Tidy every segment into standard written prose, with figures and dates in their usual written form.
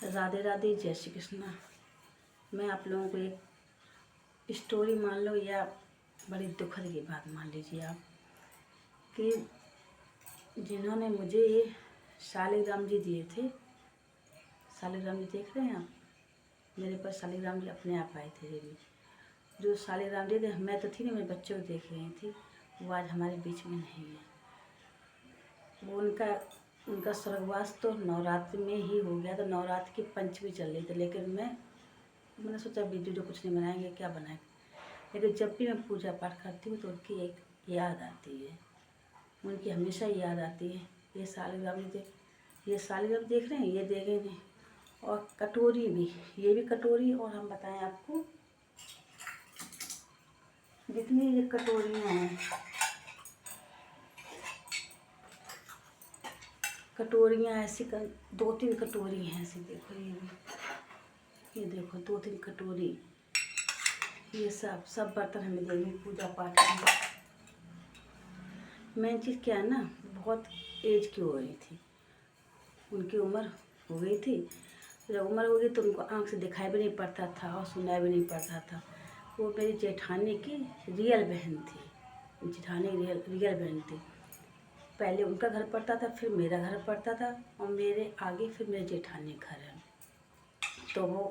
राधे राधे, जय श्री कृष्णा। मैं आप लोगों को एक स्टोरी मान लो या बड़ी दुखद की बात मान लीजिए आप, कि जिन्होंने मुझे ये शालिग्राम जी दिए थे। शालिग्राम जी देख रहे हैं आप, मेरे पास शालिग्राम जी अपने आप आए थे। ये भी जो शालिग्राम जी थे, मैं तो थी नहीं, मेरे बच्चों को देख रही थी, वो आज हमारे बीच में नहीं है। वो उनका स्वर्गवास तो नवरात्र में ही हो गया। तो नवरात्र की पंचमी चल रही थी, लेकिन मैंने सोचा वीडियो कुछ नहीं बनाएंगे, क्या बनाएंगे। लेकिन जब भी मैं पूजा पाठ करती हूँ तो उनकी एक याद आती है, उनकी हमेशा याद आती है। ये शालिग्राम ये शालिग्राम देख रहे हैं, ये देखेंगे। और कटोरी भी, ये भी कटोरी। और हम बताएं आपको, जितनी ये कटोरियाँ हैं, कटोरियाँ ऐसी 2-3 कटोरी हैं ऐसी। देखो ये देखो 2-3 कटोरी। ये सब बर्तन हमें देंगे पूजा पाठ में। मेन चीज़ क्या है ना, बहुत एज की हो गई थी, उनकी उम्र हो गई थी। जब उम्र हो गई तो उनको आँख से दिखाई भी नहीं पड़ता था और सुनाई भी नहीं पड़ता था। वो मेरी जेठानी की रियल बहन थी, जेठानी रियल बहन थी। पहले उनका घर पड़ता था, फिर मेरा घर पड़ता था, और मेरे आगे फिर मेरे जेठानी घर है। तो वो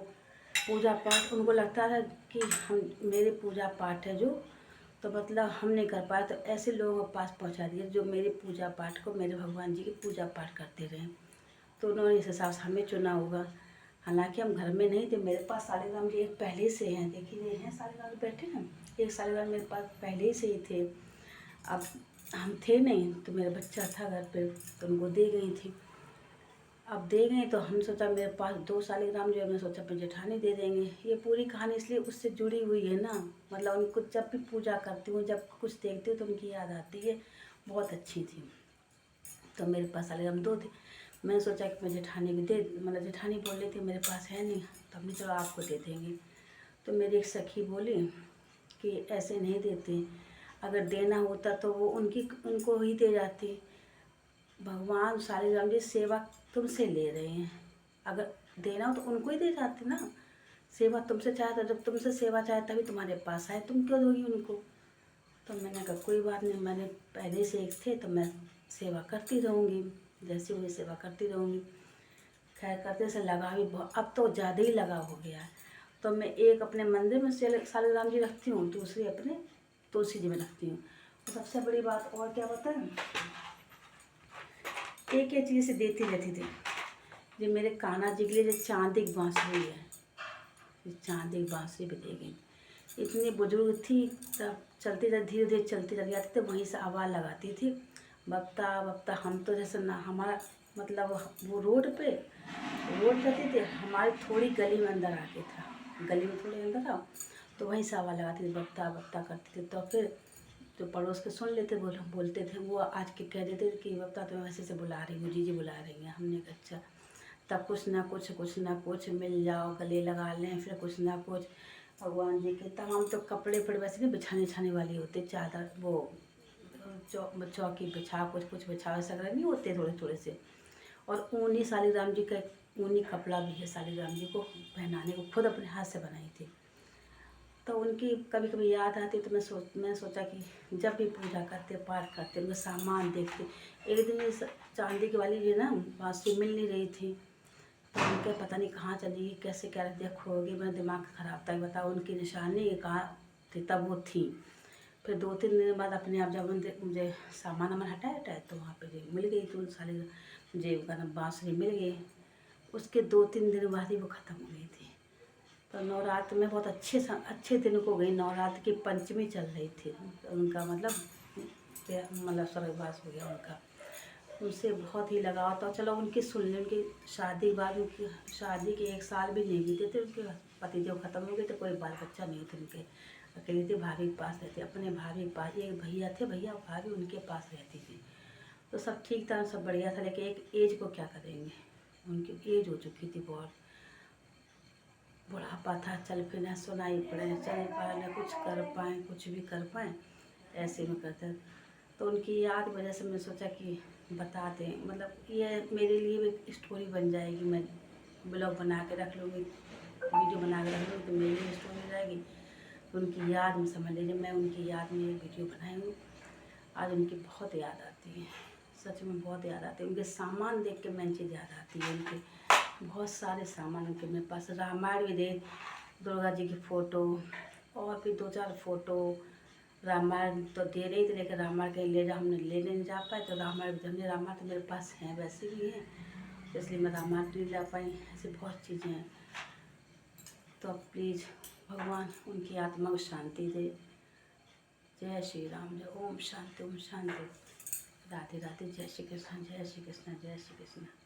पूजा पाठ उनको लगता था कि हम मेरे पूजा पाठ है जो, तो मतलब हम नहीं कर पाए, तो ऐसे लोगों के पास पहुंचा दिया जो मेरे पूजा पाठ को, मेरे भगवान जी की पूजा पाठ करते रहे। तो उन्होंने इस हिसाब से हमें चुना होगा। हालांकि हम घर में नहीं थे, मेरे पास शालिग्राम जी एक पहले से हैं। देखिए ये हैं शालिग्राम बैठे हैं, एक शालिग्राम मेरे पास पहले से ही थे। अब हम थे नहीं तो मेरा बच्चा था घर पे, तो उनको दे गई थी। अब दे गए तो हम सोचा, मेरे पास 2 शालिग्राम जो है, हमने सोचा अपनी जेठानी दे देंगे। ये पूरी कहानी इसलिए उससे जुड़ी हुई है ना, मतलब उनको जब भी पूजा करती हूँ, जब कुछ देखती हूँ तो उनकी याद आती है। बहुत अच्छी थी। तो मेरे पास शालिग्राम 2 थे। मैंने सोचा कि मैं जेठानी को दे, मतलब जेठानी बोल रही थी मेरे पास है नहीं, तो हमने चलो आपको दे देंगे। तो मेरी एक सखी बोली कि ऐसे नहीं देते, अगर देना होता तो वो उनको ही दे जाती। भगवान शालिग्राम जी सेवा तुमसे ले रहे हैं, अगर देना हो तो उनको ही दे जाते ना। सेवा तुमसे चाहता, जब तुमसे सेवा चाहे तभी तुम्हारे पास आए, तुम क्यों दोगी उनको। तो मैंने कहा कोई बात नहीं, मैंने पहले से एक थे तो मैं सेवा करती रहूँगी, जैसे वही सेवा करती रहूँगी। खैर करते से लगाव भी बहुत, अब तो ज़्यादा ही लगाव हो गया है। तो मैं एक अपने मंदिर में शालिग्राम जी रखती हूँ, दूसरी अपने तुलसी जी में रखती हूँ। तो सबसे बड़ी बात और क्या बताएं, एक एक चीज़ से देती रहती थी। जो मेरे कान्हा जी के लिए जो चांदी की बांसुरी है, इस चांदी की बांसुरी भी दे गई। इतनी बुजुर्ग थी, तब चलती रह धीरे धीरे चलती रह जाती, तो वहीं से आवाज़ लगाती थी, बप्ता बप्ता। हम तो जैसे ना, हमारा मतलब वो रोड रहती थी, हमारी थोड़ी गली में अंदर आके था, गली में थोड़े अंदर था, तो वहीं से आवाज़ लगाती थी, बप्ता बप्ता करती थी। तो फिर जो पड़ोस के सुन लेते, बोलते थे, वो आज के कह देते थे कि बप्ता तुम्हें वैसे से बुला रही हूँ, जीजी बुला रही हैं। हमने कहा अच्छा। तब कुछ ना कुछ मिल जाओ, गले लगा लें, फिर कुछ ना कुछ भगवान जी के। तब हम तो कपड़े वैसे नहीं बिछाने छाने वाली होते, चादर वो चौकी बिछा, कुछ बिछा, ऐसा नहीं होते थोड़े थोड़े से। और ऊनी शालिग्राम जी का ऊनी कपड़ा भी है, शालिग्राम जी को पहनाने को खुद अपने हाथ से बनाई थी। तो उनकी कभी कभी याद आती, तो मैं सोचा कि जब भी पूजा करते पाठ करते उनका सामान देखते। एक दिन चांदी की वाली जो ना बांसुरी मिल नहीं रही थी, तो उनके पता नहीं कहाँ चली गई, कैसे क्या खो गई। मेरा दिमाग खराब था, बताओ उनकी निशानी कहाँ थी, तब वो थी। फिर 2-3 दिन बाद अपने आप जब मुझे सामान हटाया तो वहाँ पे मिल गई, तो सारी जेब का बांसुरी मिल गई। उसके 2-3 दिन बाद ही वो ख़त्म हो गई थी। तो नवरात्र में बहुत अच्छे दिन को गई, नवरात्र की पंचमी चल रही थी, तो उनका मतलब स्वर्गवास हो गया उनका। उनसे बहुत ही लगाव था। चलो उनकी सुन ली, उनकी शादी के बाद, उनकी शादी के 1 साल भी नहीं बीते थे, उनके पतिदेव ख़त्म हो गए थे, कोई बाल बच्चा नहीं थे उनके। अकेली थी, भाभी के पास रहती, अपने भाभी के पास। एक भैया थे, भैया और भाभी उनके पास रहती थी। तो सब ठीक था, सब बढ़िया था। लेकिन एक एज को क्या करेंगे, उनकी एज हो चुकी थी बहुत, बुढ़ापा था, चल फिर न सुनाई पड़े, चल पाए न कुछ कर पाएँ, कुछ भी कर पाएँ, ऐसे में करते। तो उनकी याद वजह से मैं सोचा कि बता दें, मतलब ये मेरे लिए भी एक स्टोरी बन जाएगी। मैं ब्लॉग बना के रख लूँगी, वीडियो बना के रख लूँगी, तो मेरी भी स्टोरी रहेगी। तो उनकी याद में समझ लीजिए मैं उनकी याद में ये वीडियो बनाई हूँ। आज उनकी बहुत याद आती है, सच में बहुत याद आती है। उनके सामान देख के मेन चीज़ याद आती है। उनके बहुत सारे सामान उनके मेरे पास, रामायण भी दे, दुर्गा जी की फ़ोटो और भी 2-4 फ़ोटो। रामायण तो दे रही थी, लेकिन रामायण कहीं ले जा, हमने लेने नहीं जा पाए, तो रामायण भी हमने, रामायण तो मेरे पास हैं, वैसे भी हैं, तो इसलिए मैं रामायण नहीं ला पाई। ऐसी बहुत चीज़ें हैं। तो अब प्लीज़ भगवान उनकी आत्मा को शांति दे। जय श्री राम, जय ओम शांति, ओम शांति। राधे राधे, जय श्री कृष्ण, जय श्री कृष्ण, जय श्री कृष्ण।